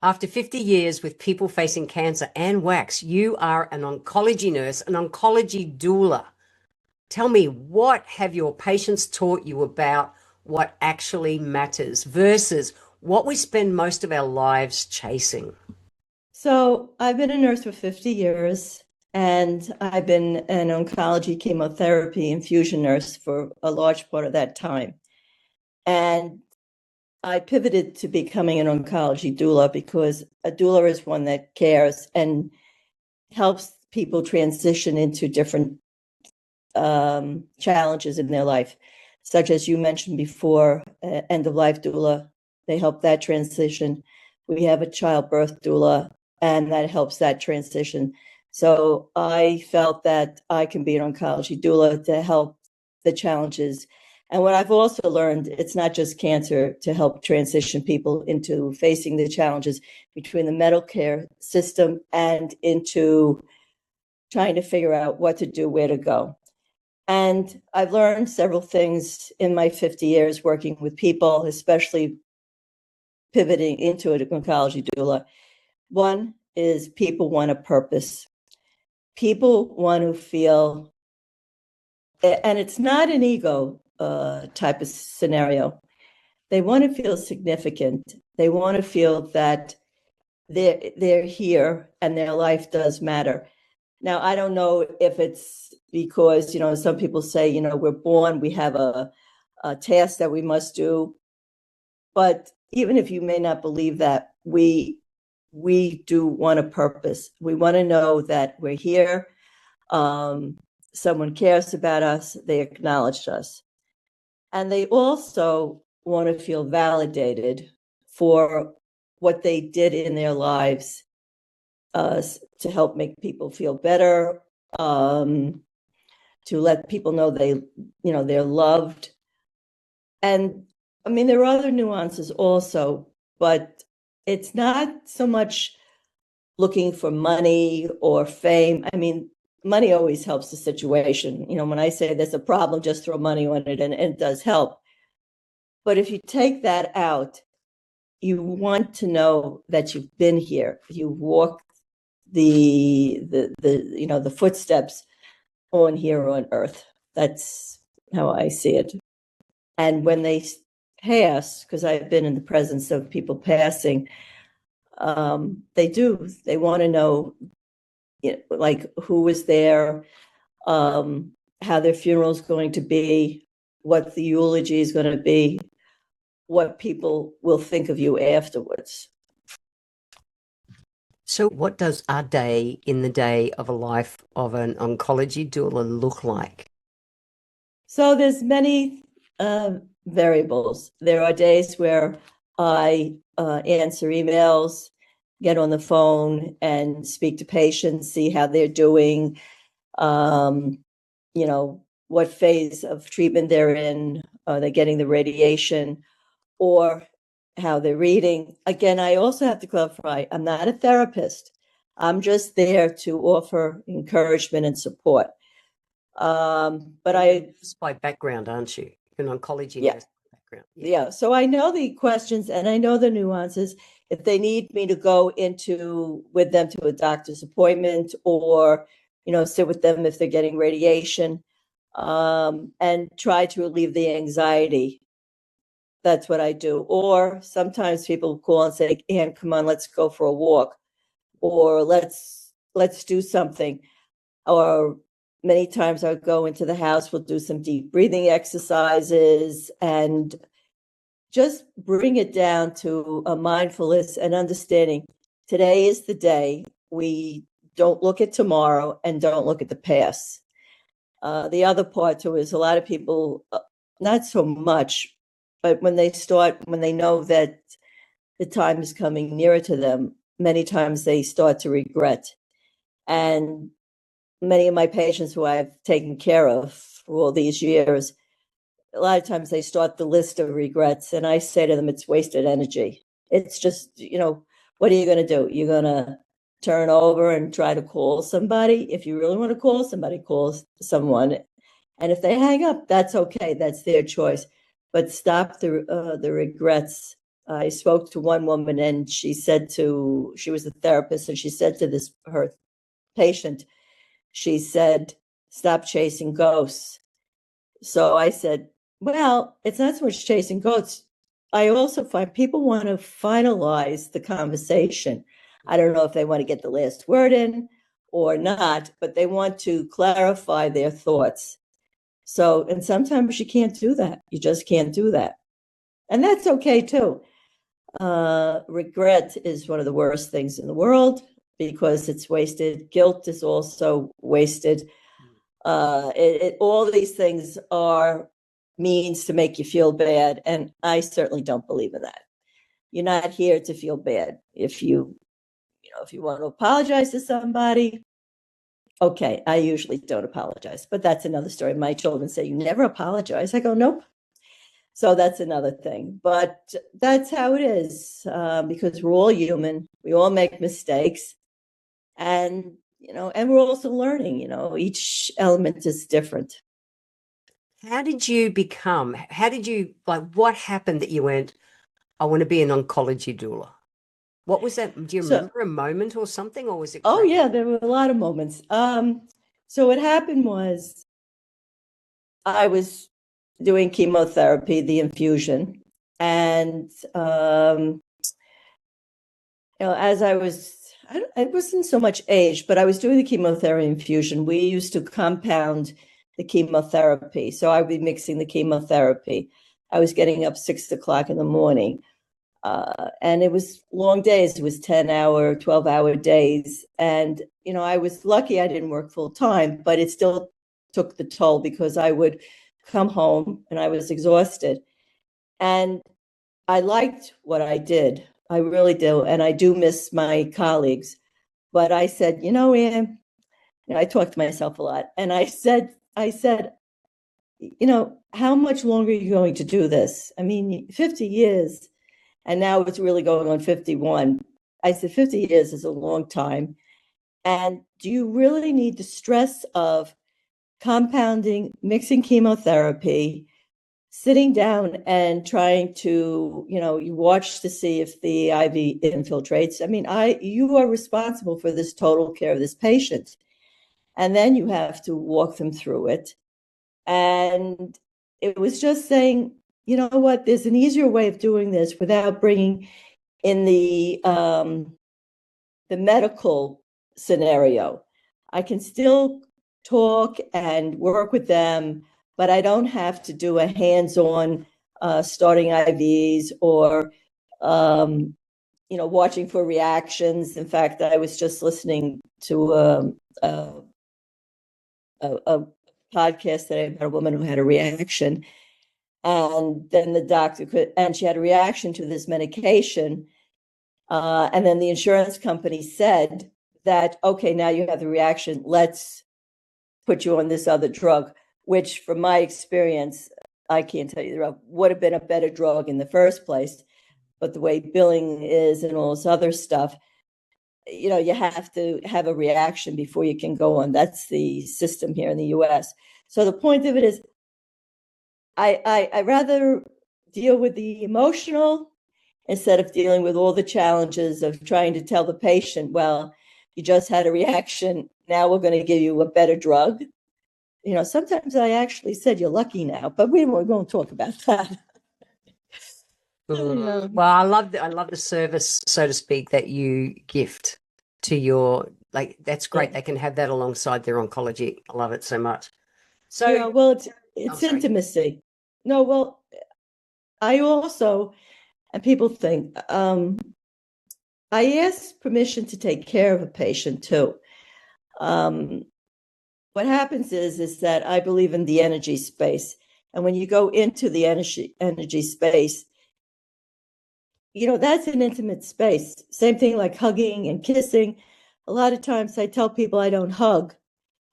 After 50 years with people facing cancer and wax, you are an oncology nurse, an oncology doula. Tell me, what have your patients taught you about what actually matters versus what we spend most of our lives chasing? So I've been a nurse for 50 years, and I've been an oncology chemotherapy infusion nurse for a large part of that time. And I pivoted to becoming an oncology doula because a doula is one that cares and helps people transition into different challenges in their life, such as you mentioned before, end of life doula. They help that transition. We have a childbirth doula, and that helps that transition. So I felt that I can be an oncology doula to help the challenges. And what I've also learned, it's not just cancer to help transition people into facing the challenges between the medical care system and into trying to figure out what to do, where to go. And I've learned several things in my 50 years working with people, especially pivoting into an oncology doula. One is people want a purpose. People want to feel, and it's not an ego type of scenario. They want to feel significant. They want to feel that they're here and their life does matter. Now, I don't know if it's because, some people say, we're born, we have a task that we must do. But even if you may not believe that, we do want a purpose. We want to know that we're here. Someone cares about us. They acknowledge us. And they also want to feel validated for what they did in their lives to help make people feel better, to let people know they're loved. And I mean, there are other nuances also, but it's not so much looking for money or fame. I mean, money always helps the situation. When I say there's a problem, just throw money on it, and it does help. But if you take that out, you want to know that you've been here. You walked the footsteps on here on earth. They how I see it. And when they pass, because I've been in the presence of people passing, they want to know, like who was there, how their funeral is going to be, what the eulogy is going to be, what people will think of you afterwards. So what does a day in the day of a life of an oncology doula look like? So there's many variables. There are days where I answer emails, get on the phone and speak to patients, see how they're doing, what phase of treatment they're in, are they getting the radiation, or how they're reading. Again, I also have to clarify, I'm not a therapist. I'm just there to offer encouragement and support. But just by background, aren't you? You're an oncology yeah. nurse background. Yeah. So I know the questions and I know the nuances. If they need me to go with them to a doctor's appointment, or, sit with them if they're getting radiation, and try to relieve the anxiety. That's what I do. Or sometimes people call and say, Ann, come on, let's go for a walk, or let's do something. Or many times I'll go into the house, we'll do some deep breathing exercises and just bring it down to a mindfulness and understanding. Today is the day. We don't look at tomorrow and don't look at the past. The other part too is a lot of people, not so much, but when they know that the time is coming nearer to them, many times they start to regret. And many of my patients who I've taken care of for all these years, a lot of times they start the list of regrets, and I say to them, it's wasted energy. It's just, what are you going to do? You're going to turn over and try to call somebody. If you really want to call somebody, call someone. And if they hang up, that's okay. That's their choice. But stop the regrets I spoke to one woman, and she was a therapist, and she said to her patient, she said, "Stop chasing ghosts." So I said, well, it's not so much chasing ghosts. I also find people want to finalize the conversation. I don't know if they want to get the last word in or not, but they want to clarify their thoughts. So, and sometimes you can't do that. You just can't do that. And that's okay too. Regret is one of the worst things in the world because it's wasted. Guilt is also wasted. All these things are means to make you feel bad, and I certainly don't believe in that. You're not here to feel bad. If you want to apologize to somebody, okay, I usually don't apologize, but that's another story. My children say, "You never apologize." I go, "Nope." So that's another thing, but that's how it is, because we're all human. We all make mistakes, and and we're also learning. Each element is different. How did you what happened that you went, I want to be an oncology doula? What was that? Do you remember a moment or something, or was it? Oh yeah, there were a lot of moments. So what happened was I was doing chemotherapy, the infusion, and as I wasn't so much age, but I was doing the chemotherapy infusion. We used to compound the chemotherapy, so I would be mixing the chemotherapy. I was getting up 6 o'clock in the morning. And it was long days. It was 10-hour, 12-hour days. And, I was lucky I didn't work full time, but it still took the toll because I would come home and I was exhausted. And I liked what I did. I really do. And I do miss my colleagues. But I said, Ann, I talk to myself a lot. And I said, how much longer are you going to do this? I mean, 50 years. And now it's really going on 51. I said, 50 years is a long time. And do you really need the stress of compounding, mixing chemotherapy, sitting down and trying to, you watch to see if the IV infiltrates? I mean, you are responsible for this total care of this patient. And then you have to walk them through it. And it was just saying, you know what, there's an easier way of doing this without bringing in the medical scenario. I can still talk and work with them, but I don't have to do a hands-on starting IVs or watching for reactions. In fact, I was just listening to a podcast that I had about a woman who had a reaction. And then the doctor and she had a reaction to this medication. And then the insurance company said that, okay, now you have the reaction, let's put you on this other drug, which from my experience, I can't tell you the drug, would have been a better drug in the first place. But the way billing is and all this other stuff, you have to have a reaction before you can go on. That's the system here in the US. So the point of it is, I rather deal with the emotional instead of dealing with all the challenges of trying to tell the patient, well, you just had a reaction. Now we're going to give you a better drug. Sometimes I actually said, you're lucky now, but we won't talk about that. Well, I love the service, so to speak, that you gift to your, that's great. They can have that alongside their oncology. I love it so much. So, well, it's intimacy. No, well, I also, and people think, I ask permission to take care of a patient too. What happens is that I believe in the energy space. And when you go into the energy space, that's an intimate space. Same thing like hugging and kissing. A lot of times I tell people I don't hug,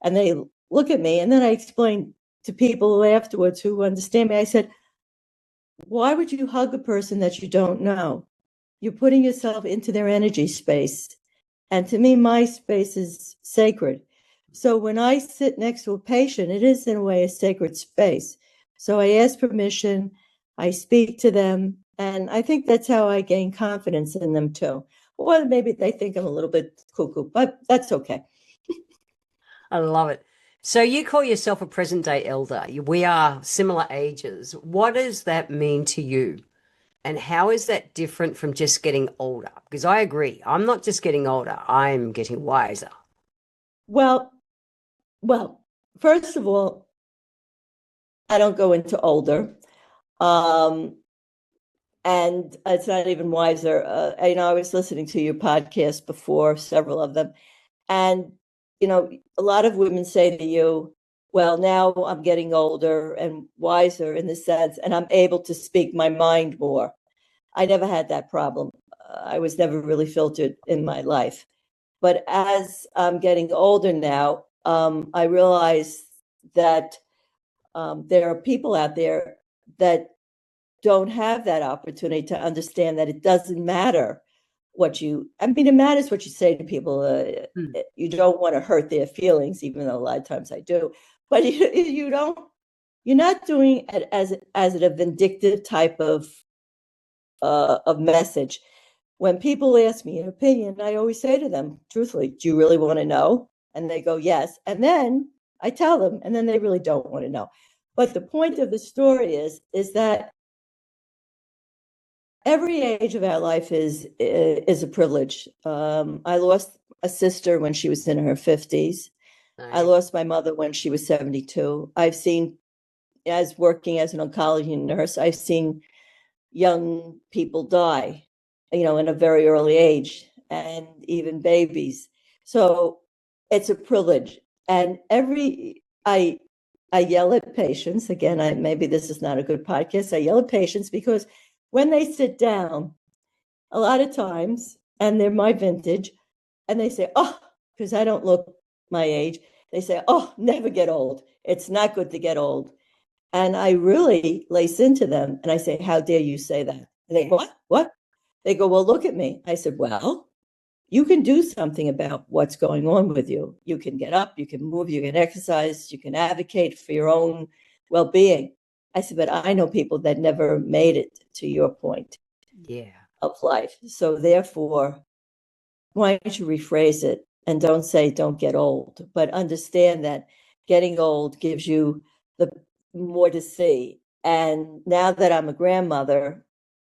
and they look at me, and then I explain to people afterwards who understand me. I said, why would you hug a person that you don't know? You're putting yourself into their energy space. And to me, my space is sacred. So when I sit next to a patient, it is in a way a sacred space. So I ask permission, I speak to them, And I think that's how I gain confidence in them too. Or maybe they think I'm a little bit cuckoo, but that's okay. I love it. So you call yourself a present day elder. We are similar ages. What does that mean to you? And how is that different from just getting older? Because I agree, I'm not just getting older, I'm getting wiser. Well, first of all, I don't go into older. Um, and it's not even wiser. I was listening to your podcast before, several of them, and a lot of women say to you, "Well, now I'm getting older and wiser in the sense, and I'm able to speak my mind more." I never had that problem. I was never really filtered in my life, but as I'm getting older now, I realize that there are people out there that don't have that opportunity to understand that it doesn't matter it matters what you say to people. You don't want to hurt their feelings, even though a lot of times I do, but you're not doing it as a vindictive type of message. When people ask me an opinion, I always say to them, truthfully, do you really want to know? And they go, yes. And then I tell them, and then they really don't want to know. But the point of the story is that every age of our life is a privilege. I lost a sister when she was in her 50s. I lost my mother when she was 72. I've seen, as working as an oncology nurse, I've seen young people die, in a very early age, and even babies. So it's a privilege. And I yell at patients again. Maybe this is not a good podcast. I yell at patients because when they sit down, a lot of times, and they're my vintage, and they say, "Oh," because I don't look my age. They say, "Oh, never get old. It's not good to get old." And I really lace into them and I say, "How dare you say that?" And they go, "What? What?" They go, "Well, look at me." I said, "Well, you can do something about what's going on with you. You can get up, you can move, you can exercise, you can advocate for your own well-being." I said, "But I know people that never made it to your point of life. So therefore, why don't you rephrase it and don't say don't get old, but understand that getting old gives you the more to see. And now that I'm a grandmother,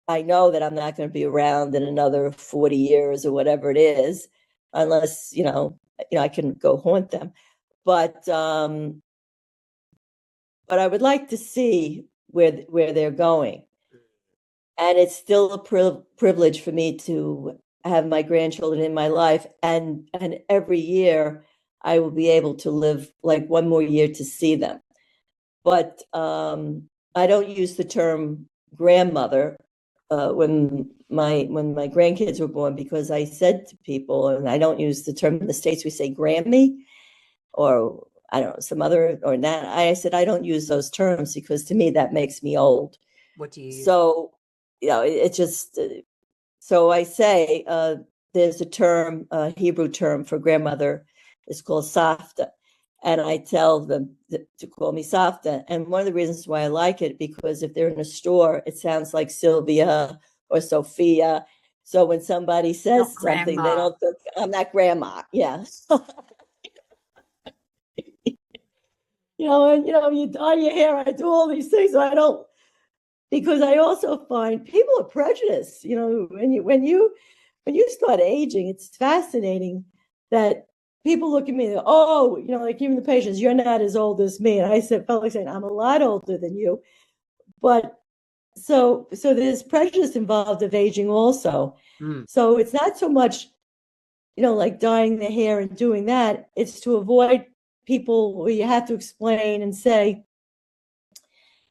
I know that I'm not going to be around in another 40 years or whatever it is, unless, I can go haunt them. But I would like to see where they're going. And it's still a privilege for me to have my grandchildren in my life. And every year I will be able to live like one more year to see them. But I don't use the term grandmother when my grandkids were born, because I said to people, and I don't use the term in the States, we say Grammy, or I don't know, some other, or not. I said, I don't use those terms because to me that makes me old. What do you use? So, it just, so I say there's a term, a Hebrew term for grandmother. It's called Safta. And I tell them to call me Safta. And one of the reasons why I like it, because if they're in a store, it sounds like Sylvia or Sophia. So when somebody says something, they don't think I'm not grandma. Yeah. You dye your hair. I do all these things. I don't, because I also find people are prejudiced. When you start aging, it's fascinating that people look at me and, oh, like even the patients, you're not as old as me. And I felt like saying, I'm a lot older than you. But so there's prejudice involved of aging also. So it's not so much, like dyeing the hair and doing that. It's to avoid people where you have to explain and say,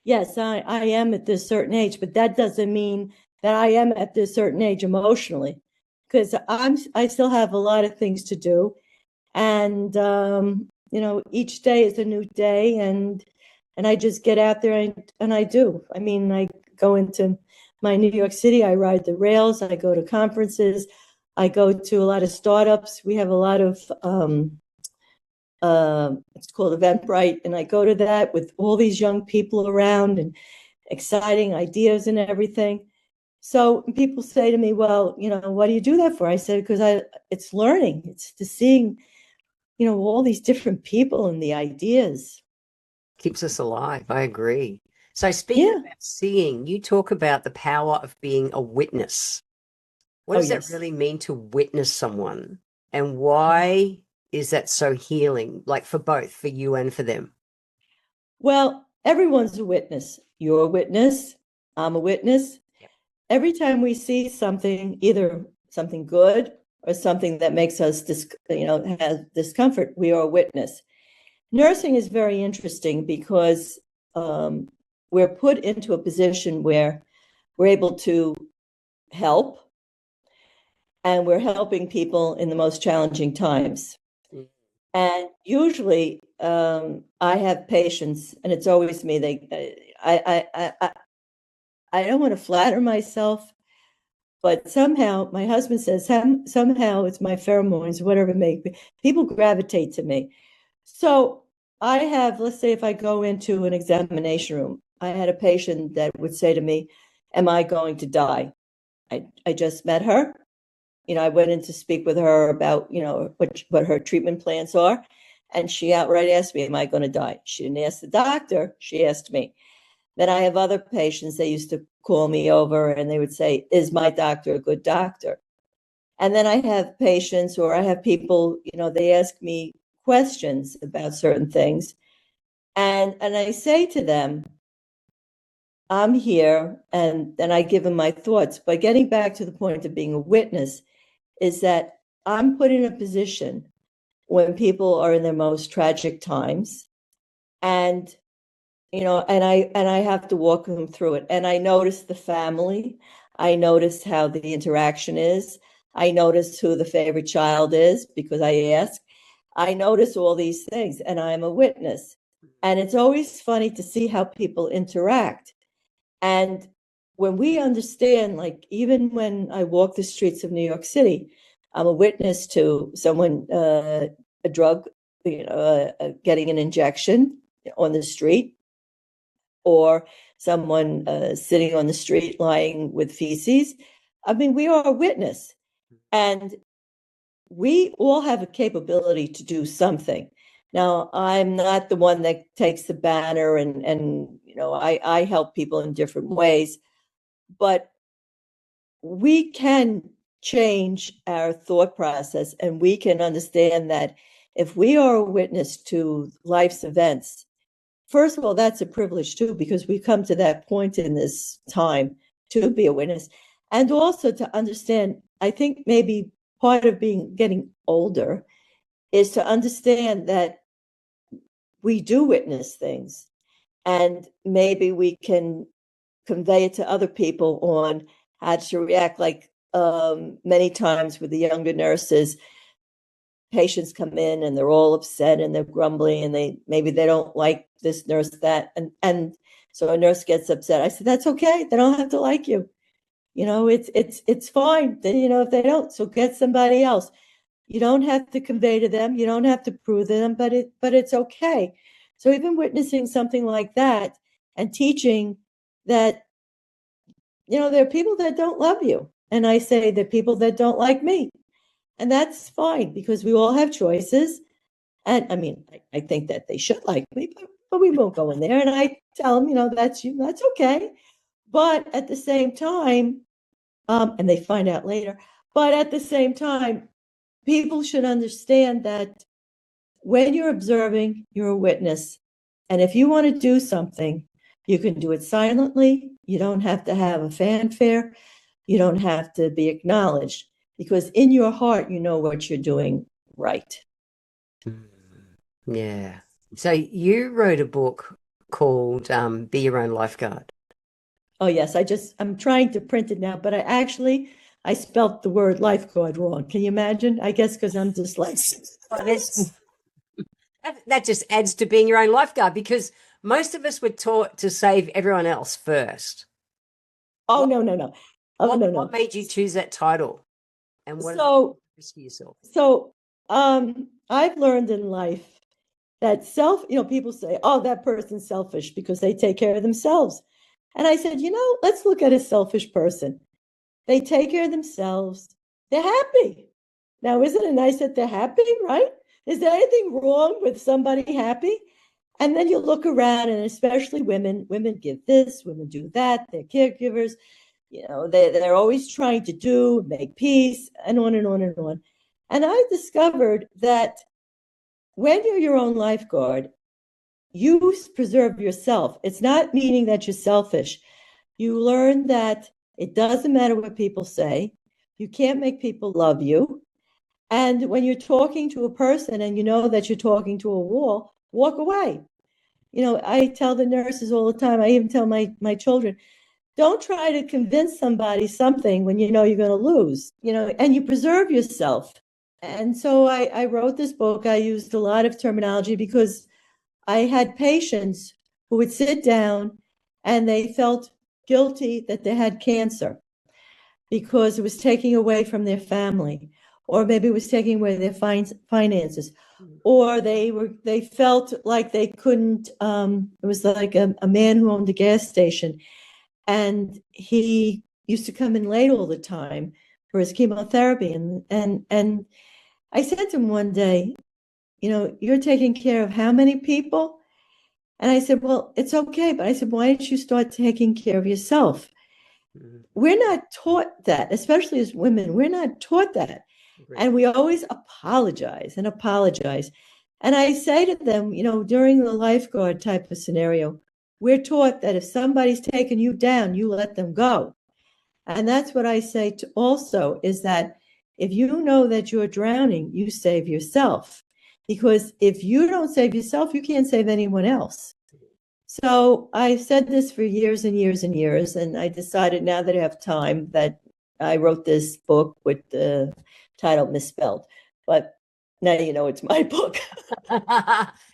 yes, I am at this certain age, but that doesn't mean that I am at this certain age emotionally, because I still have a lot of things to do. And, each day is a new day, and I just get out there and I do. I mean, I go into my New York City, I ride the rails, I go to conferences, I go to a lot of startups. We have a lot of, it's called Eventbrite, and I go to that with all these young people around and exciting ideas and everything. So people say to me, well, what do you do that for? I said, because it's learning. It's to seeing, all these different people and the ideas. Keeps us alive. I agree. So speaking Yeah. about seeing, you talk about the power of being a witness. What Oh, does that yes. really mean to witness someone? And why is that so healing, like for both, for you and for them? Well, everyone's a witness. You're a witness. I'm a witness. Yep. Every time we see something, either something good or something that makes us, has discomfort, we are a witness. Nursing is very interesting because we're put into a position where we're able to help, and we're helping people in the most challenging times. Mm. And usually, I have patients, and it's always me. I don't want to flatter myself, but somehow my husband says somehow it's my pheromones, whatever it may be. People gravitate to me. So I have, let's say, if I go into an examination room, I had a patient that would say to me, "Am I going to die?" I just met her. I went in to speak with her about, what her treatment plans are. And she outright asked me, "Am I going to die?" She didn't ask the doctor. She asked me. Then I have other patients, they used to call me over and they would say, "Is my doctor a good doctor?" And then I have patients, or I have people, they ask me questions about certain things. And I say to them, "I'm here," and then I give them my thoughts. But getting back to the point of being a witness is that I'm put in a position when people are in their most tragic times, and and I have to walk them through it. And I notice the family. I notice how the interaction is. I notice who the favorite child is because I ask. I notice all these things, and I'm a witness. And it's always funny to see how people interact. And when we understand, like even when I walk the streets of New York City, I'm a witness to someone, a drug, getting an injection on the street, or someone sitting on the street lying with feces. I mean, we are a witness, and we all have a capability to do something. Now, I'm not the one that takes the banner, and I help people in different ways, but we can change our thought process, and we can understand that if we are a witness to life's events, first of all, that's a privilege too, because we come to that point in this time to be a witness. And also to understand, I think maybe part of getting older is to understand that we do witness things, and maybe we can convey it to other people on how to react. Like many times with the younger nurses, patients come in and they're all upset and they're grumbling, and maybe they don't like this nurse, that, and so a nurse gets upset. I said, "That's okay. They don't have to like you. It's fine. If they don't, so get somebody else. You don't have to convey to them. You don't have to prove to them, but it's okay." So even witnessing something like that and teaching that, there are people that don't love you. And I say there are people that don't like me. And that's fine, because we all have choices. And I mean, I think that they should like me, but we won't go in there. And I tell them, that's you, that's okay. But at the same time, and they find out later, but at the same time, people should understand that when you're observing, you're a witness. And if you want to do something, you can do it silently. You don't have to have a fanfare. You don't have to be acknowledged, because in your heart, you know what you're doing right. Mm. Yeah. So you wrote a book called Be Your Own Lifeguard. Oh, yes. I'm trying to print it now, but I spelt the word lifeguard wrong. Can you imagine? I guess because I'm dyslexic. Well, that just adds to being your own lifeguard, because most of us were taught to save everyone else first. Oh, What no, no, no. Oh, what no, what no. made you choose that title, and what does it So, mean for yourself? so, I've learned in life that people say, "Oh, that person's selfish because they take care of themselves." And I said, let's look at a selfish person. They take care of themselves. They're happy. Now, isn't it nice that they're happy, right? Is there anything wrong with somebody happy? And then you look around, and especially women give this, women do that, they're caregivers, they're always trying to make peace, and on and on and on. And I discovered that when you're your own lifeguard, you preserve yourself. It's not meaning that you're selfish. You learn that it doesn't matter what people say. You can't make people love you. And when you're talking to a person and you know that you're talking to a wall, walk away. I tell the nurses all the time, I even tell my children, don't try to convince somebody something when you know you're going to lose, and you preserve yourself. And so I wrote this book. I used a lot of terminology because I had patients who would sit down and they felt guilty that they had cancer because it was taking away from their family, or maybe it was taking away their finances, or they felt like they couldn't. It was like a man who owned a gas station, and he used to come in late all the time for his chemotherapy, and I said to him one day, you're taking care of how many people? And I said, well, it's okay. But I said, why don't you start taking care of yourself? Mm-hmm. We're not taught that, especially as women. We're not taught that. Right. And we always apologize. And I say to them, during the lifeguard type of scenario, we're taught that if somebody's taking you down, you let them go. And that's what I say to also is that if you know that you're drowning, you save yourself. Because if you don't save yourself, you can't save anyone else. So I've said this for years and years and years, and I decided now that I have time that I wrote this book with the title misspelled. But now you know it's my book.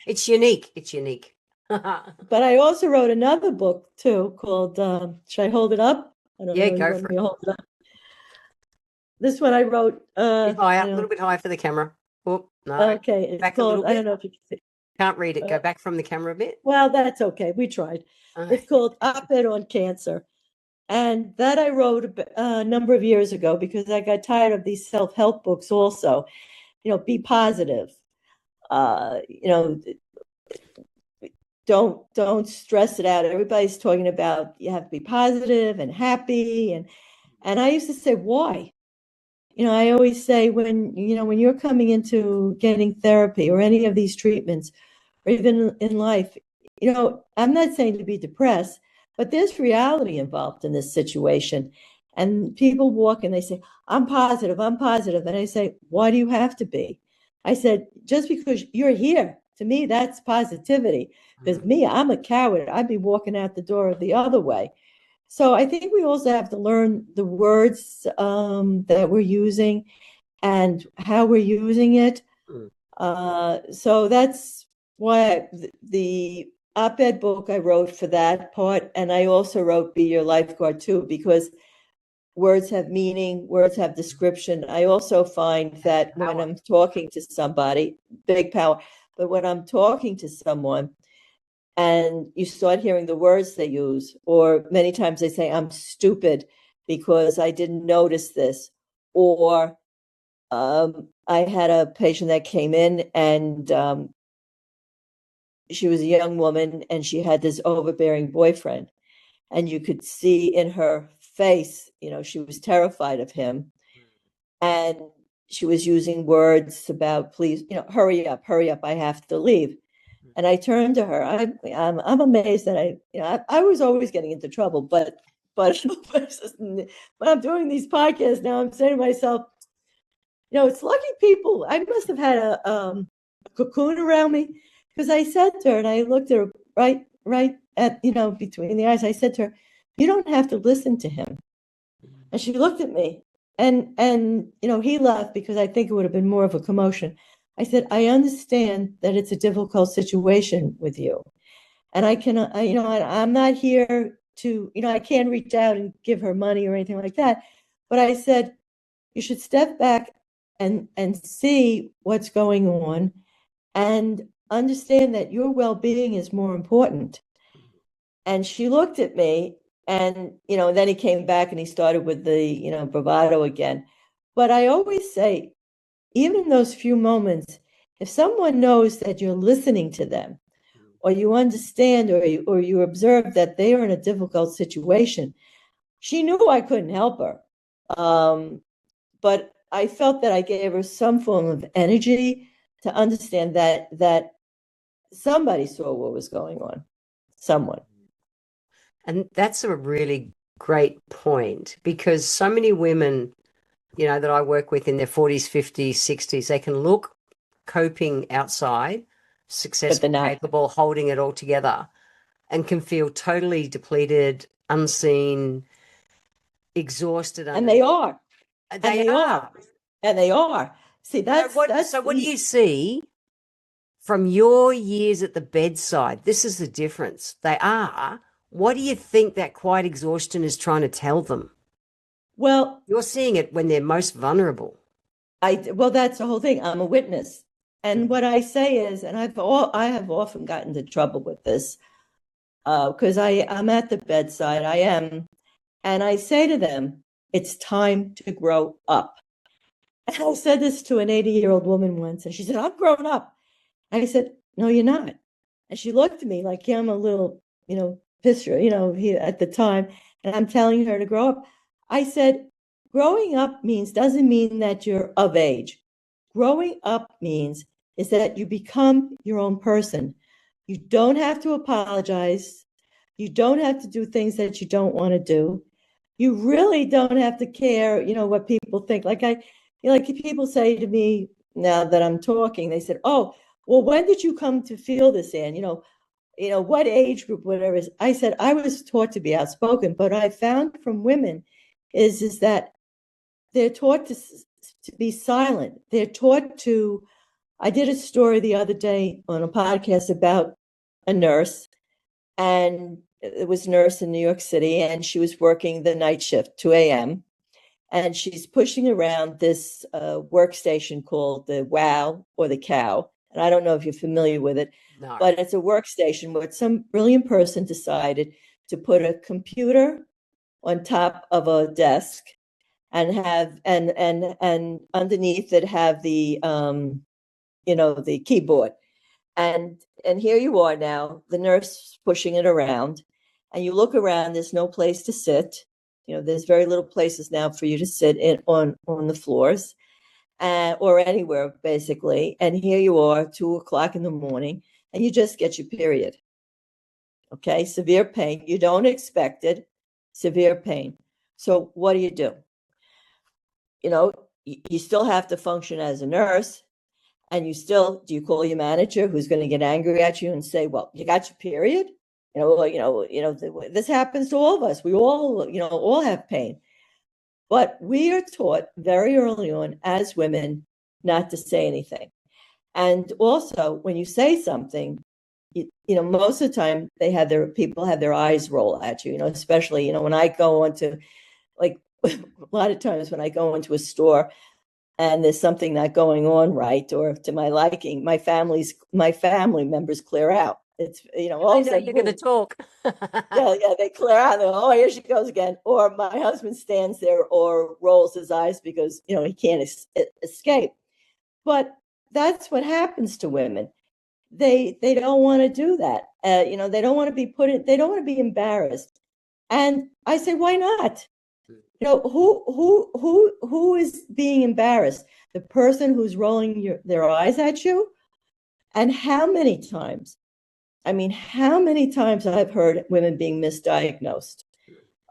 It's unique. But I also wrote another book, too, called, should I hold it up? I don't know. Go for it. Hold it up. This one I wrote. A little bit higher for the camera. Oh, no. Okay. It's back called, a little bit. I don't know if you can see. Can't read it. Go back from the camera a bit. Well, that's okay. We tried. It's called Op-Ed on Cancer. And that I wrote a number of years ago because I got tired of these self-help books also. Be positive. Don't stress it out. Everybody's talking about you have to be positive and happy. And I used to say, why? I always say when you're coming into getting therapy or any of these treatments, or even in life, I'm not saying to be depressed, but there's reality involved in this situation. And people walk and they say, I'm positive. And I say, why do you have to be? I said, just because you're here, to me, that's positivity. Because me, I'm a coward. I'd be walking out the door the other way. So I think we also have to learn the words that we're using and how we're using it. So that's why the op-ed book I wrote for that part. And I also wrote Be Your Lifeguard too, because words have meaning, words have description. I also find that when I'm talking to somebody, big power, but when I'm talking to someone, and you start hearing the words they use, or many times they say, I'm stupid because I didn't notice this. Or I had a patient that came in and she was a young woman and she had this overbearing boyfriend. And you could see in her face, she was terrified of him. And she was using words about, please, hurry up, I have to leave. And I turned to her. I'm amazed that I was always getting into trouble, but when I'm doing these podcasts now, I'm saying to myself, it's lucky people. I must have had a cocoon around me, because I said to her, and I looked at her right at between the eyes. I said to her, "You don't have to listen to him." And she looked at me, and he laughed because I think it would have been more of a commotion. I said, I understand that it's a difficult situation with you. And I'm not here to, I can't reach out and give her money or anything like that. But I said, you should step back and see what's going on and understand that your well-being is more important. And she looked at me And, then he came back and he started with the, bravado again. But I always say, even in those few moments, if someone knows that you're listening to them, or you understand, or you observe that they are in a difficult situation, she knew I couldn't help her. But I felt that I gave her some form of energy to understand that somebody saw what was going on, someone. And that's a really great point, because so many women, that I work with in their 40s, 50s, 60s, they can look coping outside, But they're successful, not. capable, holding it all together, and can feel totally depleted, unseen, exhausted And they underneath. are. And They they are. are. And they are. See, So what do you see from your years at the bedside? This is the difference. They are. What do you think that quiet exhaustion is trying to tell them? well, You're seeing it when they're most vulnerable. well, that's the whole thing. I'm a witness. And Mm. what I say is, and I have often gotten into trouble with this, because I'm at the bedside. I am. And I say to them, it's time to grow up. And I said this to an 80-year-old woman once, and she said, I'm grown up. I said, no, you're not. And she looked at me like, yeah, I'm a little, pisser, at the time. And I'm telling her to grow up. I said, growing up doesn't mean that you're of age. Growing up means is that you become your own person. You don't have to apologize. You don't have to do things that you don't want to do. You really don't have to care, what people think. Like people say to me now that I'm talking, they said, "Oh, well, when did you come to feel this, Ann? What age group, whatever." I said I was taught to be outspoken, but I found from women is that they're taught to be silent. They're taught to. I did a story the other day on a podcast about a nurse, and it was a nurse in New York City, and she was working the night shift, 2 a.m. And she's pushing around this workstation called the WOW or the COW. And I don't know if you're familiar with it, No. but it's a workstation where some brilliant person decided to put a computer on top of a desk and have and underneath it have the keyboard. And here you are now, the nurse pushing it around, and you look around, there's no place to sit. There's very little places now for you to sit on the floors, or anywhere basically. And here you are, 2 o'clock in the morning, and you just get your period. Okay, severe pain. You don't expect it, severe pain. So what do? You still have to function as a nurse. And do you call your manager who's going to get angry at you and say, well, you got your period? This happens to all of us. We all have pain. But we are taught very early on as women not to say anything. And also, when you say something, most of the time people have their eyes roll at you, especially, when I go into, like, a lot of times when I go into a store and there's something not going on right or to my liking, my family members clear out. It's, all I of a know sudden, you're going to boom, talk. yeah, they clear out. Oh, here she goes again. Or my husband stands there or rolls his eyes because, he can't escape. But that's what happens to women. They don't want to do that. They don't want to they don't want to be embarrassed. And I say, why not? Who is being embarrassed? The person who's rolling their eyes at you? And how many times? I mean, how many times I've heard women being misdiagnosed?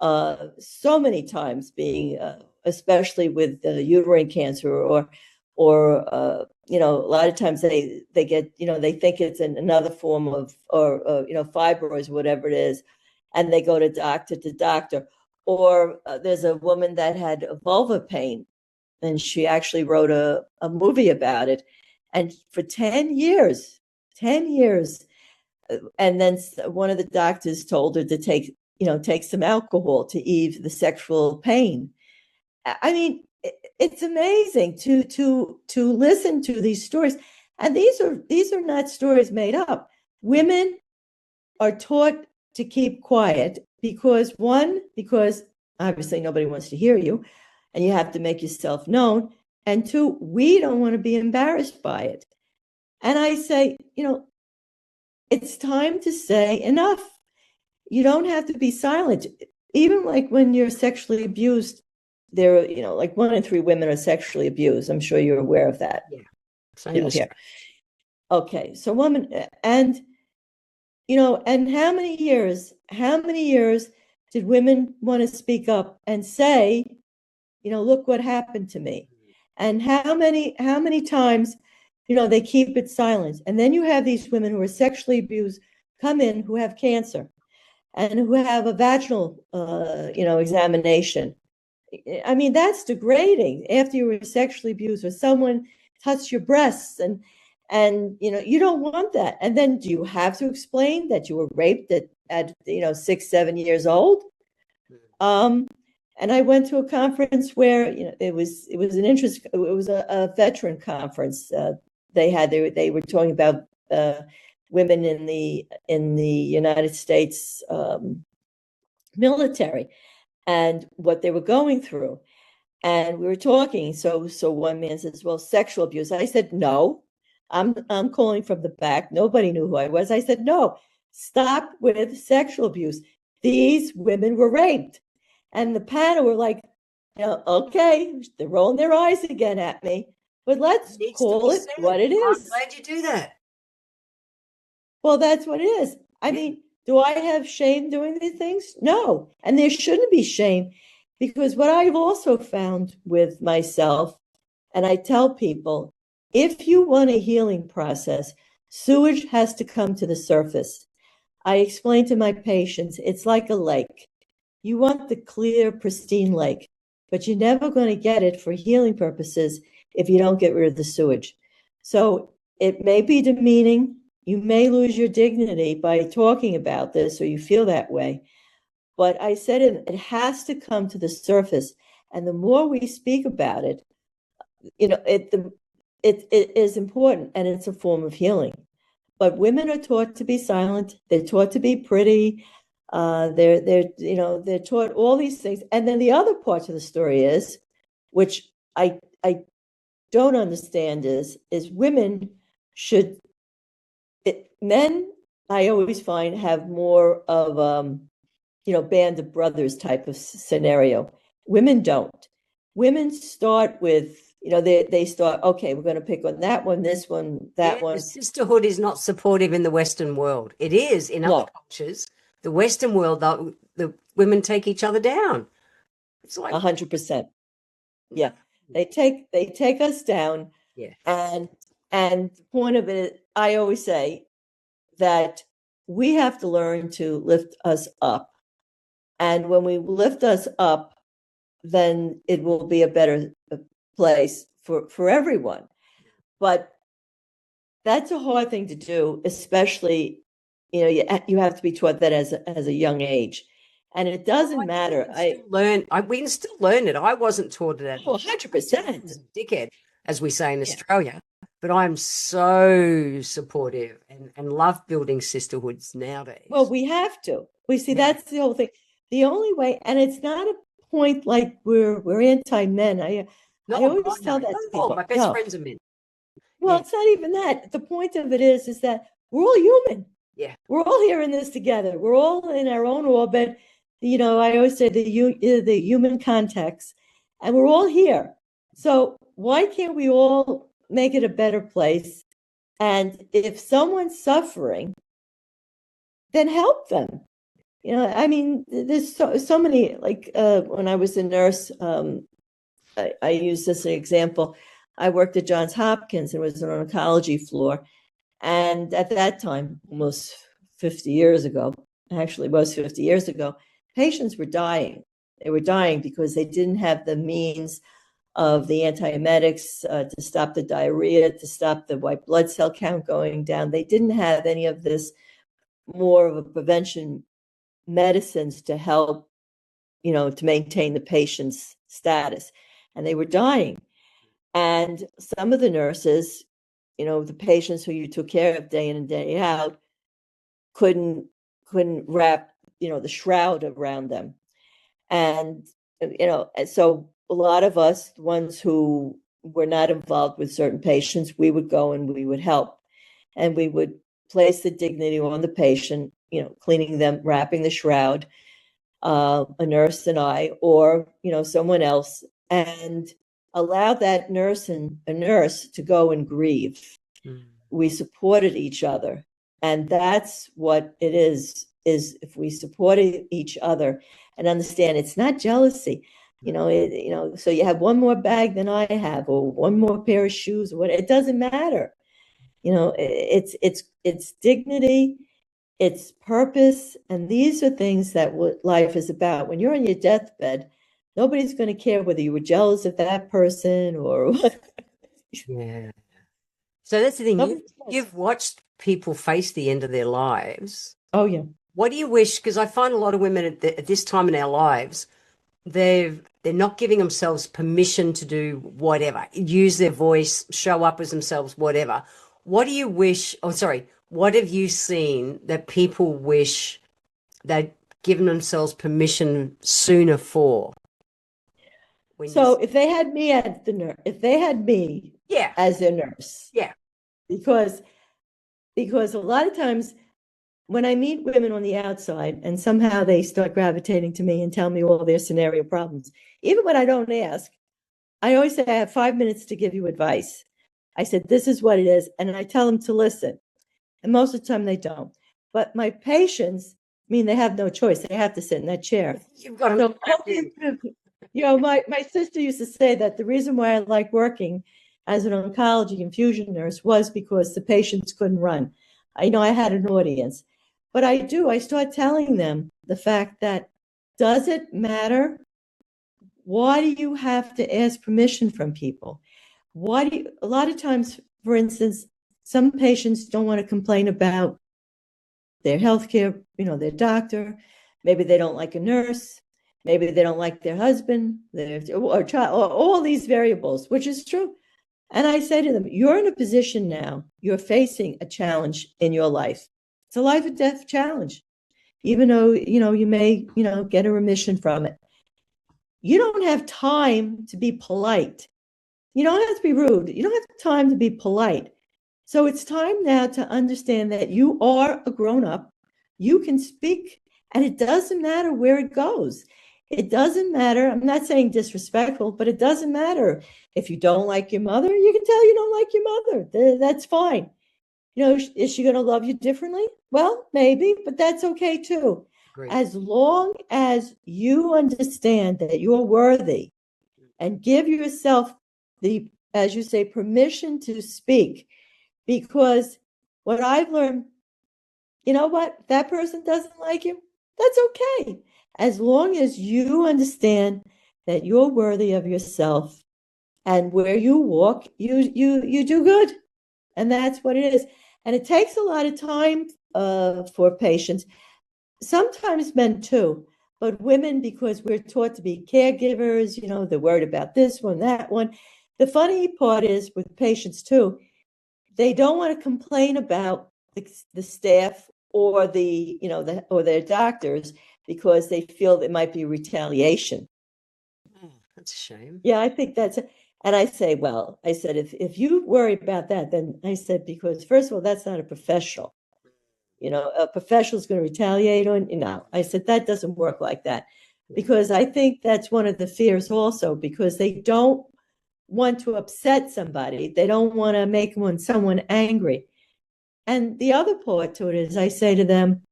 So many times being, especially with uterine cancer, or a lot of times they get, they think it's another form of, or fibroids, whatever it is, and they go to doctor. Or there's a woman that had vulva pain, and she actually wrote a movie about it. And for 10 years, and then one of the doctors told her to take some alcohol to ease the sexual pain. I mean, it's amazing to listen to these stories. And these are not stories made up. Women are taught to keep quiet. because obviously nobody wants to hear you and you have to make yourself known. And two, we don't want to be embarrassed by it. And I say, it's time to say enough. You don't have to be silent. Even like when you're sexually abused, there are, like 1 in 3 women are sexually abused. I'm sure you're aware of that. Yeah. Same here. Okay. So woman, and, and how many years did women want to speak up and say, look what happened to me? And how many times, they keep it silent. And then you have these women who are sexually abused come in who have cancer and who have a vaginal, examination. I mean, that's degrading after you were sexually abused or someone touched your breasts and you don't want that. And then do you have to explain that you were raped at 6, 7 years old? And I went to a conference where it was a veteran conference. They were talking about women in the United States military and what they were going through. And we were talking. So one man says, well, sexual abuse. I said, no, I'm calling from the back. Nobody knew who I was. I said, no, stop with sexual abuse. These women were raped. And the panel were like, okay, they're rolling their eyes again at me, but let's call it what it is. I'm glad you do that. Well, that's what it is. I mean, do I have shame doing these things? No. And there shouldn't be shame, because what I've also found with myself, and I tell people, if you want a healing process, sewage has to come to the surface. I explain to my patients, it's like a lake. You want the clear, pristine lake, but you're never going to get it for healing purposes if you don't get rid of the sewage. So it may be demeaning. You may lose your dignity by talking about this, or you feel that way. But I said it has to come to the surface. And the more we speak about it, it is important, and it's a form of healing. But women are taught to be silent. They're taught to be pretty. They're taught all these things. And then the other part of the story is, which I don't understand, is women should, men, I always find, have more of band of brothers type of scenario. Women don't. Women start with, they start, okay, we're going to pick on that one, this one, that one. The sisterhood is not supportive in the Western world. It is in other cultures. The Western world, the women take each other down. It's like 100%. Yeah, they take us down. Yeah, and the point of it, I always say that we have to learn to lift us up, and when we lift us up, then it will be a better place for everyone. But that's a hard thing to do, especially you have to be taught that as a young age. And it doesn't matter. We can still learn it. I wasn't taught it. 100%. Dickhead, as we say in Australia. But I'm so supportive and love building sisterhoods nowadays. Well, we have to. We see that's the whole thing. The only way, and it's not a point like we're anti-men. I always tell that to people. My best friends are men. Well, it's not even that. The point of it is that we're all human. Yeah. We're all here in this together. We're all in our own orbit. I always say the human context, and we're all here. So why can't we all make it a better place? And if someone's suffering, then help them. I mean, there's so many, like when I was a nurse, I use this as an example. I worked at Johns Hopkins and was on an oncology floor. And at that time, almost 50 years ago, actually it was 50 years ago, patients were dying. They were dying because they didn't have the means of the antiemetics to stop the diarrhea, to stop the white blood cell count going down. They didn't have any of this more of a prevention medicines to help, to maintain the patient's status. And they were dying. And some of the nurses, the patients who you took care of day in and day out, couldn't wrap, the shroud around them. And, so a lot of us, the ones who were not involved with certain patients, we would go and we would help. And we would place the dignity on the patient, cleaning them, wrapping the shroud, a nurse and I, or, someone else, and allow that nurse to go and grieve. Mm. We supported each other. And that's what it is if we supported each other and understand it's not jealousy. So you have one more bag than I have, or one more pair of shoes, or what, it doesn't matter. It's dignity, it's purpose, and these are things that what life is about. When you're on your deathbed, nobody's going to care whether you were jealous of that person or what. Yeah. So that's the thing. You've watched people face the end of their lives. Oh, yeah. What do you wish? Because I find a lot of women at this time in our lives, they're not giving themselves permission to do whatever, use their voice, show up as themselves, whatever. What do you wish? Oh, sorry. What have you seen that people wish they'd given themselves permission sooner for? So if they had me as the nurse, as their nurse, because a lot of times when I meet women on the outside and somehow they start gravitating to me and tell me all their scenario problems, even when I don't ask, I always say I have 5 minutes to give you advice. I said, this is what it is. And I tell them to listen. And most of the time they don't. But my patients, they have no choice. They have to sit in that chair. You've got to. My sister used to say that the reason why I like working as an oncology infusion nurse was because the patients couldn't run. I had an audience. But I start telling them the fact that, does it matter? Why do you have to ask permission from people? A lot of times, for instance, some patients don't want to complain about their healthcare, their doctor. Maybe they don't like a nurse. Maybe they don't like their husband, or child, or all these variables, which is true. And I say to them, you're in a position now, you're facing a challenge in your life. It's a life or death challenge. Even though, you may, get a remission from it. You don't have time to be polite. You don't have to be rude. You don't have time to be polite. So it's time now to understand that you are a grown-up. You can speak, and it doesn't matter where it goes. It doesn't matter. I'm not saying disrespectful, but it doesn't matter. If you don't like your mother, you can tell you don't like your mother. That's fine. Is she going to love you differently? Well, maybe, but that's okay too. Great. As long as you understand that you're worthy and give yourself the, as you say, permission to speak, because what I've learned, what, that person doesn't like you, that's okay. As long as you understand that you're worthy of yourself, and where you walk, you do good. And that's what it is. And it takes a lot of time for patients, sometimes men too, but women, because we're taught to be caregivers, they're worried about this one, that one. The funny part is with patients too, they don't want to complain about the staff or or their doctors, because they feel there might be retaliation. Oh, that's a shame. Yeah, I think that's it. And I say, if you worry about that, then I said, because first of all, that's not a professional. A professional is going to retaliate on, I said, that doesn't work like that. Because I think that's one of the fears also, because they don't want to upset somebody. They don't want to make someone angry. And the other part to it is, I say to them,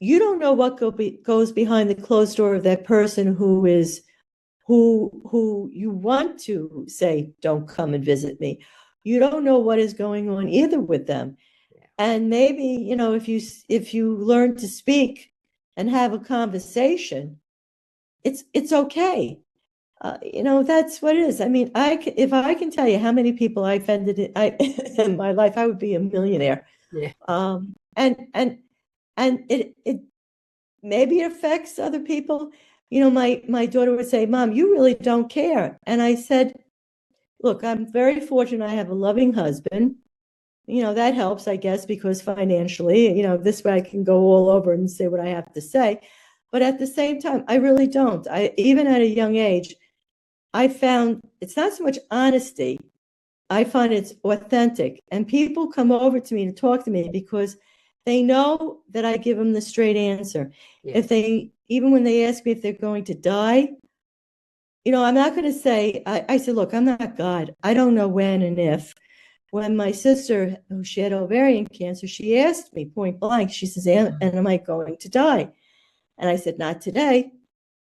you don't know what goes behind the closed door of that person who you want to say, don't come and visit me. You don't know what is going on either with them. Yeah. And maybe, if you learn to speak and have a conversation, it's okay. That's what it is. If I can tell you how many people I offended in my life, I would be a millionaire. Yeah. And it maybe it affects other people. My daughter would say, Mom, you really don't care. And I said, look, I'm very fortunate. I have a loving husband. that helps, I guess, because financially, this way I can go all over and say what I have to say. But at the same time, I really don't. Even at a young age, I found it's not so much honesty. I find it's authentic. And people come over to me to talk to me because they know that I give them the straight answer. Yeah. Even when they ask me if they're going to die, I'm not going to say, I said, look, I'm not God. I don't know when and if. When my sister, she had ovarian cancer, she asked me point blank, she says, and am I going to die? And I said, not today,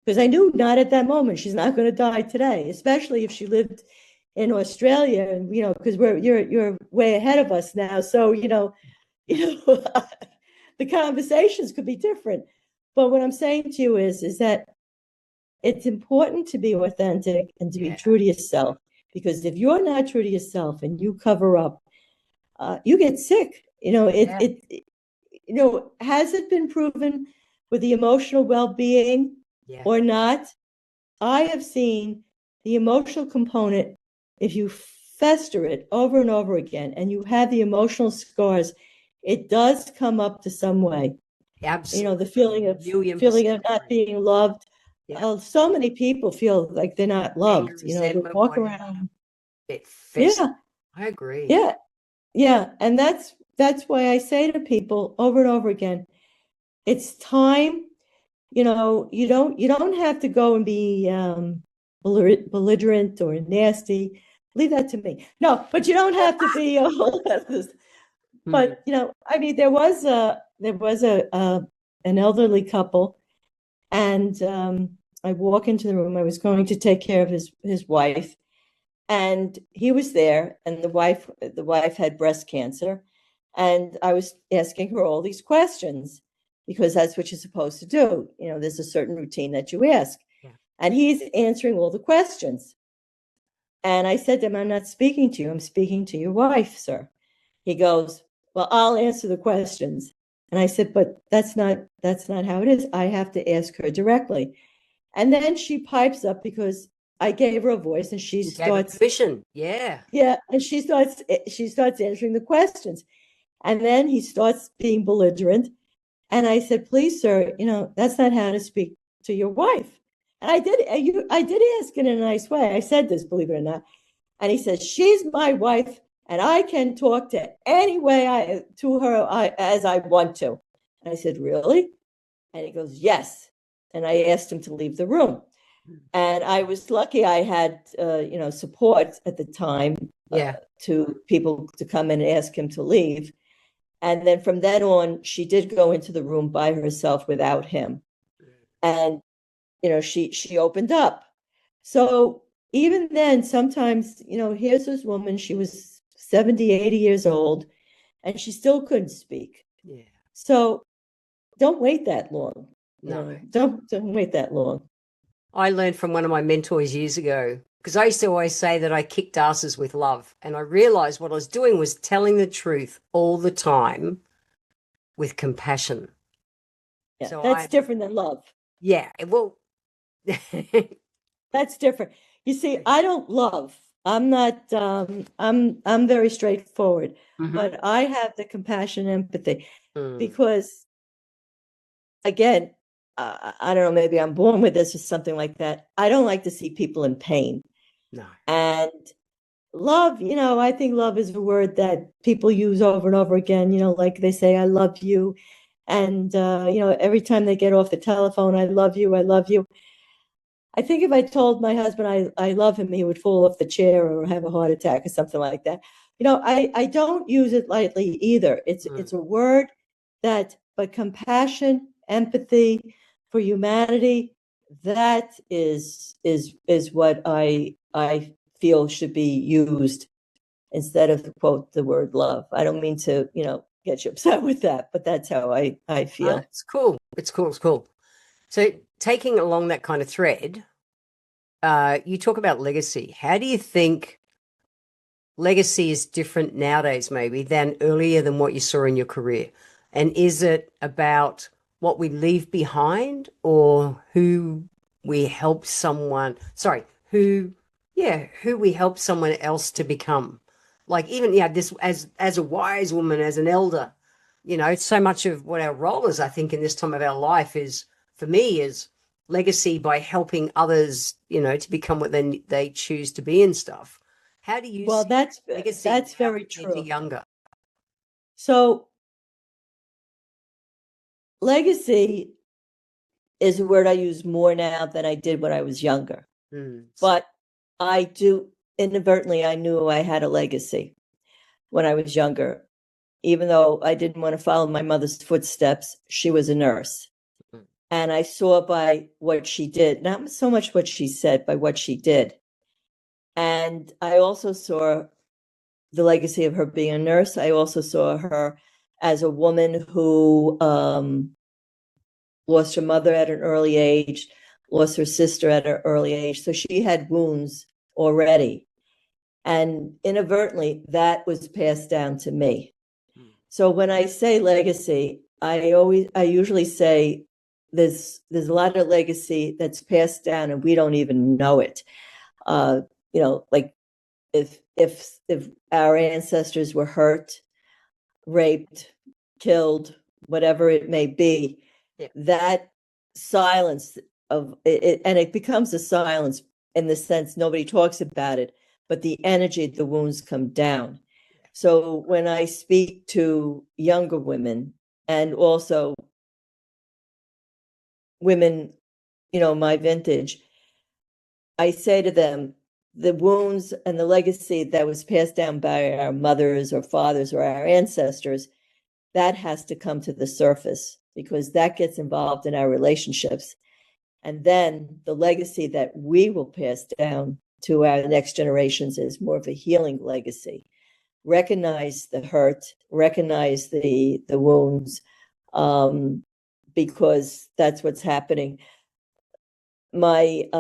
because I knew not at that moment she's not going to die today, especially if she lived in Australia, and because you're way ahead of us now, so the conversations could be different. But what I'm saying to you is that it's important to be authentic and to be true to yourself, because if you're not true to yourself and you cover up, you get sick. Has it been proven with the emotional well-being or not? I have seen the emotional component, if you fester it over and over again and you have the emotional scars, it does come up to some way. Absolutely. The feeling of not being loved. Yeah. So many people feel like they're not loved. Anger, They walk around. Yeah, I agree. Yeah. And that's why I say to people over and over again, it's time. You don't have to go and be belligerent or nasty. Leave that to me. No, but you don't have to be but I mean, there was an elderly couple, and I walk into the room. I was going to take care of his wife, and he was there, and the wife had breast cancer, and I was asking her all these questions because that's what you're supposed to do. There's a certain routine that you ask, and he's answering all the questions. And I said to him, I'm not speaking to you. I'm speaking to your wife, sir. He goes, well, I'll answer the questions. And I said, but that's not how it is. I have to ask her directly. And then she pipes up because I gave her a voice, and she starts permission. Yeah. Yeah. And she starts answering the questions. And then he starts being belligerent. And I said, please, sir, that's not how to speak to your wife. And I did ask in a nice way. I said this, believe it or not. And he says, she's my wife, and I can talk to any way to her as I want to. And I said, really? And he goes, yes. And I asked him to leave the room. And I was lucky I had, support at the time to people to come in and ask him to leave. And then from then on, she did go into the room by herself without him. And, she opened up. So even then, sometimes, here's this woman, she was 70, 80 years old, and she still couldn't speak. Yeah. So don't wait that long. No. Don't wait that long. I learned from one of my mentors years ago, because I used to always say that I kicked asses with love. And I realized what I was doing was telling the truth all the time with compassion. Yeah, so that's different than love. Yeah. Well, that's different. You see, I don't love. I'm not, I'm very straightforward, but I have the compassion, empathy, because again, I don't know, maybe I'm born with this or something like that. I don't like to see people in pain. No. And love, I think love is a word that people use over and over again, like they say, I love you. And, every time they get off the telephone, I love you, I love you. I think if I told my husband I love him, he would fall off the chair or have a heart attack or something like that. I don't use it lightly either. It's a word but compassion, empathy for humanity, that is what I feel should be used instead of, quote, the word love. I don't mean to, get you upset with that, but that's how I feel. It's cool. It's cool. So taking along that kind of thread, you talk about legacy. How do you think legacy is different nowadays, maybe, than earlier than what you saw in your career? And is it about what we leave behind, or who we help someone, who we help someone else to become? Like even this as a wise woman, as an elder, so much of what our role is, I think, in this time of our life is, for me, is legacy by helping others, to become what they choose to be and stuff. How do you Well, see that's legacy that's now very compared to true. younger? So legacy is a word I use more now than I did when I was younger. But I do inadvertently, I knew I had a legacy when I was younger. Even though I didn't want to follow my mother's footsteps, she was a nurse. And I saw by what she did, not so much what she said, by what she did. And I also saw the legacy of her being a nurse. I also saw her as a woman who lost her mother at an early age, lost her sister at an early age. So she had wounds already. And inadvertently, that was passed down to me. So when I say legacy, I usually say there's a lot of legacy that's passed down and we don't even know it. Like if our ancestors were hurt, raped, killed, whatever it may be, that silence of it, and it becomes a silence in the sense nobody talks about it, but the energy, the wounds come down. So when I speak to younger women and also women, my vintage, I say to them, the wounds and the legacy that was passed down by our mothers or fathers or our ancestors, that has to come to the surface because that gets involved in our relationships. And then the legacy that we will pass down to our next generations is more of a healing legacy. Recognize the hurt, recognize the wounds, because that's what's happening. My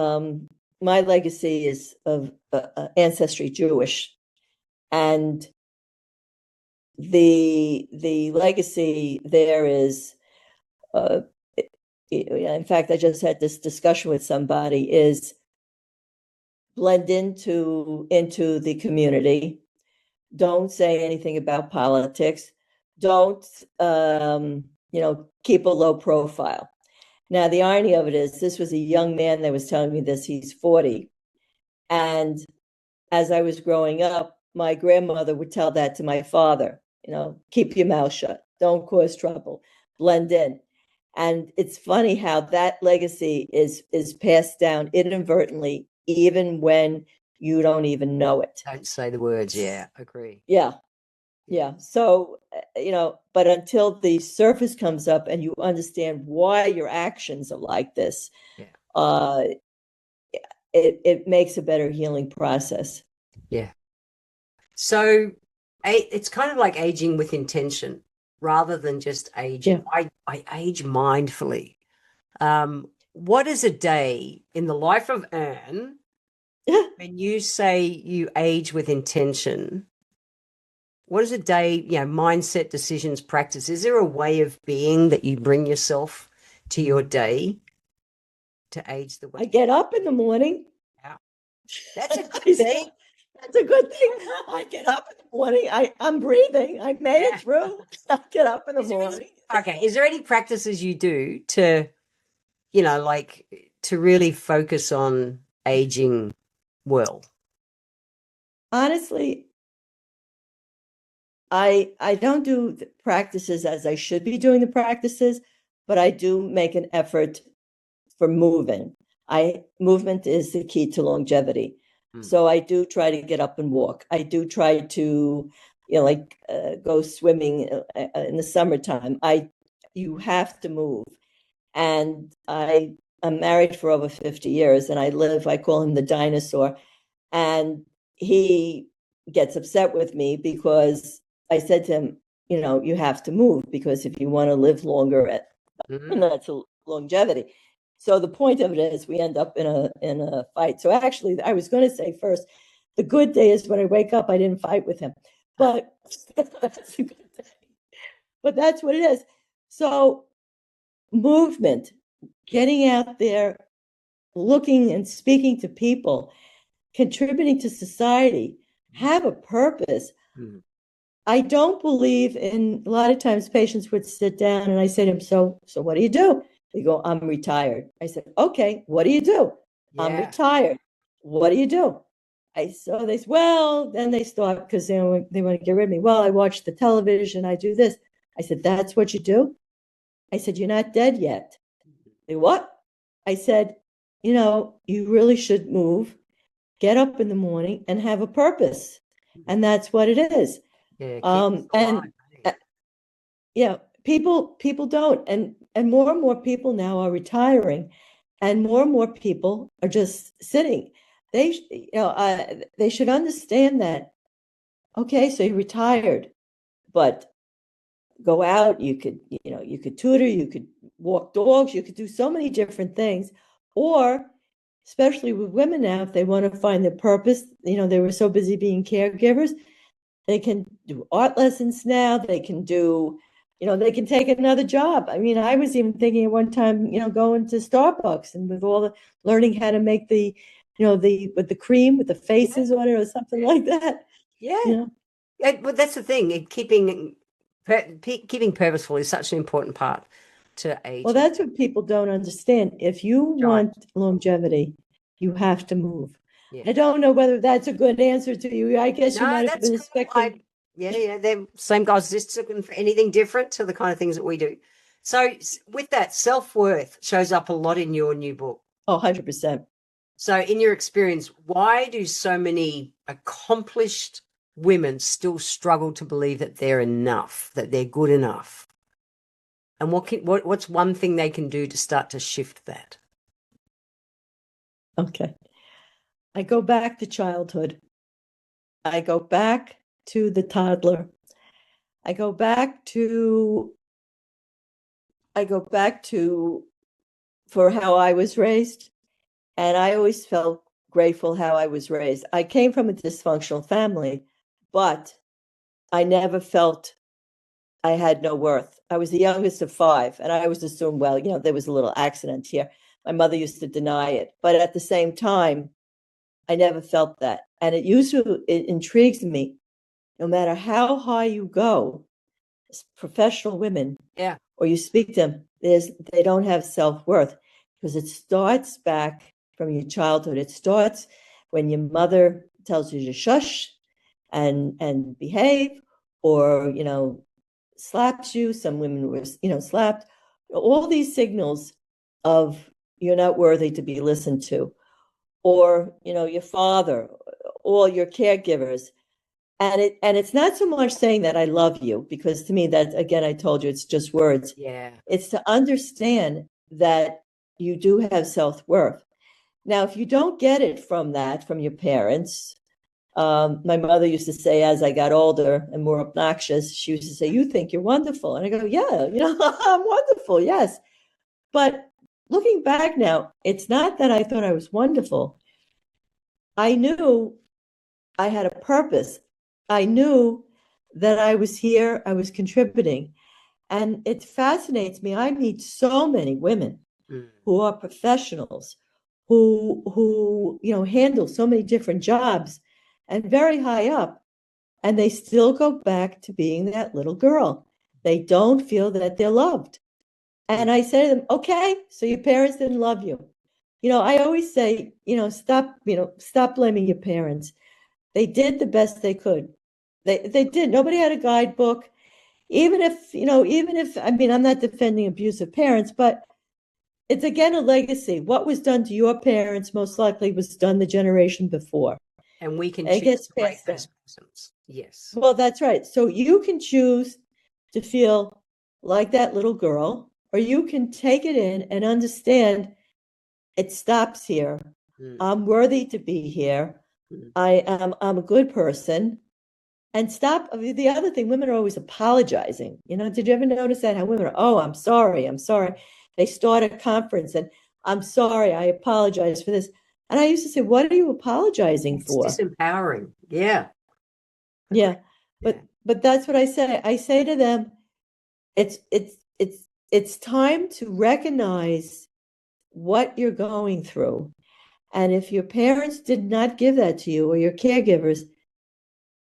legacy is of ancestry Jewish, and the legacy there is, in fact, I just had this discussion with somebody, is blend into the community. Don't say anything about politics. Don't keep a low profile. Now, the irony of it is, this was a young man that was telling me this. He's 40. And as I was growing up, my grandmother would tell that to my father, keep your mouth shut. Don't cause trouble. Blend in. And it's funny how that legacy is passed down inadvertently, even when you don't even know it. Don't say the words. Yeah, agree. Yeah. So, but until the surface comes up and you understand why your actions are like this, it makes a better healing process. Yeah. So it's kind of like aging with intention rather than just aging. Yeah. I age mindfully. What is a day in the life of Anne when you say you age with intention? What is a day, mindset, decisions, practice? Is there a way of being that you bring yourself to your day to age the way? I get up in the morning. Yeah. That's a good thing. That's a good thing. I get up in the morning. I'm breathing. I made it through. I get up in the morning. Okay. Is there any practices you do to, to really focus on aging well? Honestly, I don't do the practices as I should be doing the practices, but I do make an effort for moving. Movement is the key to longevity. So I do try to get up and walk. I do try to, go swimming in the summertime. You have to move. And I'm married for over 50 years and I call him the dinosaur. And he gets upset with me because I said to him, you have to move because if you want to live longer, that's a longevity. So the point of it is we end up in a fight. So actually, I was going to say first, the good day is when I wake up, I didn't fight with him, but that's a good day. But that's what it is. So movement, getting out there, looking and speaking to people, contributing to society, have a purpose. Mm. I don't believe in, a lot of times patients would sit down and I say to them, so what do you do? They go, I'm retired. I said, okay, what do you do? I'm Yeah. retired. What do you do? So they said, well, then they start because they want to get rid of me. Well, I watch the television. I do this. I said, that's what you do? I said, you're not dead yet. They, what? I said, you really should move, get up in the morning and have a purpose. And that's what it is. Yeah, keep us alive. And yeah, people don't, and more and more people now are retiring, and more people are just sitting. They should understand that. Okay, so you're retired, but go out. You could tutor, you could walk dogs, you could do so many different things, or especially with women now, if they want to find their purpose, they were so busy being caregivers. They can do art lessons now. They can do, they can take another job. I mean, I was even thinking at one time, going to Starbucks and with all the learning how to make the, with the cream, with the faces on it or something like that. Yeah. But that's the thing. Keeping purposeful is such an important part to aging. Well, that's what people don't understand. If you want longevity, you have to move. Yeah. I don't know whether that's a good answer to you. I guess you No, might have that's been cool. expecting. They're same guys just looking for anything different to the kind of things that we do. So with that, self-worth shows up a lot in your new book. Oh, 100%. So in your experience, why do so many accomplished women still struggle to believe that they're enough, that they're good enough? And what's one thing they can do to start to shift that? Okay. I go back to childhood. I go back to the toddler. I go back to for how I was raised. And I always felt grateful how I was raised. I came from a dysfunctional family, but I never felt I had no worth. I was the youngest of five, and I always assumed, well, there was a little accident here. My mother used to deny it. But at the same time, I never felt that. And it intrigues me, no matter how high you go, professional women, Yeah. or you speak to them, they don't have self-worth because it starts back from your childhood. It starts when your mother tells you to shush and behave, or slaps you. Some women were slapped. All these signals of you're not worthy to be listened to, or your father, or your caregivers. And it's not so much saying that I love you, because to me, that, again, I told you, it's just words. Yeah. It's to understand that you do have self-worth. Now, if you don't get it from your parents, my mother used to say, as I got older and more obnoxious, she used to say, you think you're wonderful. And I go, yeah, I'm wonderful. Yes. But looking back now, it's not that I thought I was wonderful. I knew I had a purpose. I knew that I was here, I was contributing. And it fascinates me. I meet so many women who are professionals, who handle so many different jobs and very high up, and they still go back to being that little girl. They don't feel that they're loved. And I say to them, okay, so your parents didn't love you. I always say, stop blaming your parents. They did the best they could. They did. Nobody had a guidebook. Even if, I mean, I'm not defending abusive parents, but it's, again, a legacy. What was done to your parents most likely was done the generation before. And we can It choose gets to break passed those down. systems. Yes. Well, that's right. So you can choose to feel like that little girl, or you can take it in and understand it stops here. I'm worthy to be here. I'm a good person. And stop. The other thing, women are always apologizing. Did you ever notice that? How women are, oh, I'm sorry. I'm sorry. They start a conference and I'm sorry. I apologize for this. And I used to say, what are you apologizing for? It's disempowering. Yeah. Yeah. But that's what I say. I say to them, it's time to recognize what you're going through. And if your parents did not give that to you, or your caregivers,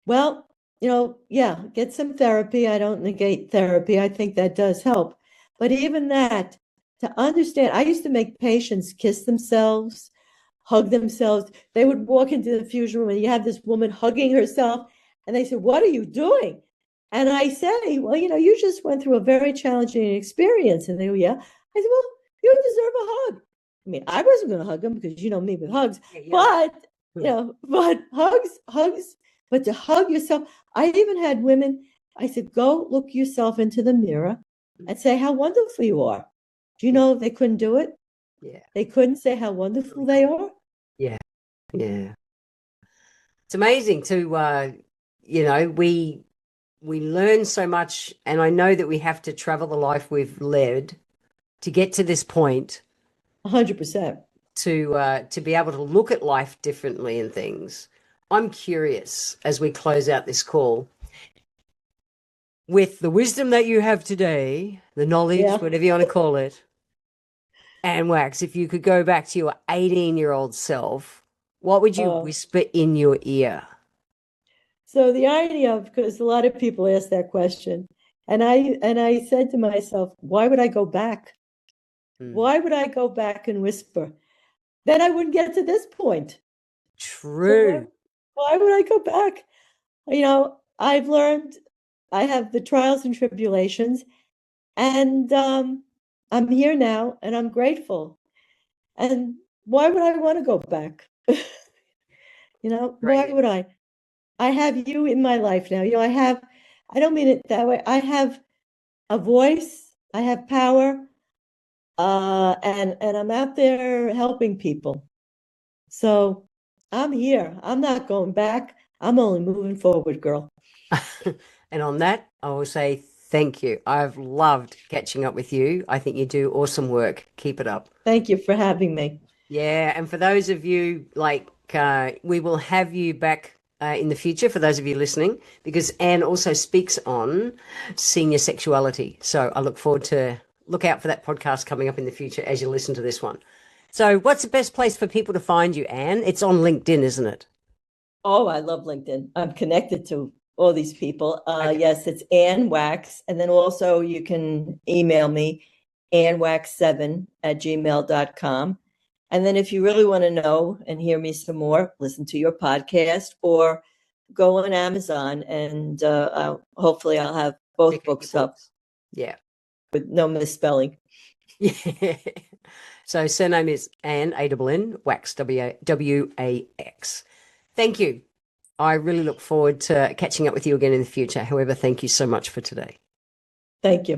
Well, yeah, get some therapy. I don't negate therapy. I think that does help. But even that, to understand, I used to make patients kiss themselves, hug themselves. They would walk into the infusion room and you have this woman hugging herself, and they said, "What are you doing?" And I say, "Well, you just went through a very challenging experience." And they go, "Yeah." I said, "Well, you deserve a hug." I mean, I wasn't going to hug them because you know me with hugs, Yeah. but hugs, but to hug yourself. I even had women, I said, "Go look yourself into the mirror and say how wonderful you are." Do you Yeah. know they couldn't do it? Yeah. They couldn't say how wonderful they are. Yeah. Yeah. It's amazing to we learn so much, and I know that we have to travel the life we've led to get to this point 100%. to be able to look at life differently and things. I'm curious as we close out this call, with the wisdom that you have today, the knowledge, Yeah. whatever you want to call it, and Wax, if you could go back to your 18-year-old self, what would you Oh, whisper in your ear? so the irony of, because a lot of people ask that question, and I said to myself, why would I go back? Hmm. Why would I go back and whisper? Then I wouldn't get to this point. So why True. why would I go back? I've learned, I have the trials and tribulations, and I'm here now, and I'm grateful. And why would I want to go back? Why Great. would I? I have you in my life now. I don't mean it that way. I have a voice, I have power, and I'm out there helping people. So I'm here. I'm not going back. I'm only moving forward, girl. And on that, I will say thank you. I've loved catching up with you. I think you do awesome work. Keep it up. Thank you for having me. Yeah, and for those of you we will have you back in the future for those of you listening, because Anne also speaks on senior sexuality. So I look out for that podcast coming up in the future as you listen to this one. So what's the best place for people to find you, Anne? It's on LinkedIn, isn't it? Oh, I love LinkedIn. I'm connected to all these people. Okay. Yes, it's Ann Wax. And then also you can email me, annwax7@gmail.com. And then if you really want to know and hear me some more, listen to your podcast or go on Amazon, and hopefully I'll have both Check out your books up books. Yeah. with no misspelling. Yeah. So surname is Anne, A-N-N, Wax, W-A-X. Thank you. I really look forward to catching up with you again in the future. However, thank you so much for today. Thank you.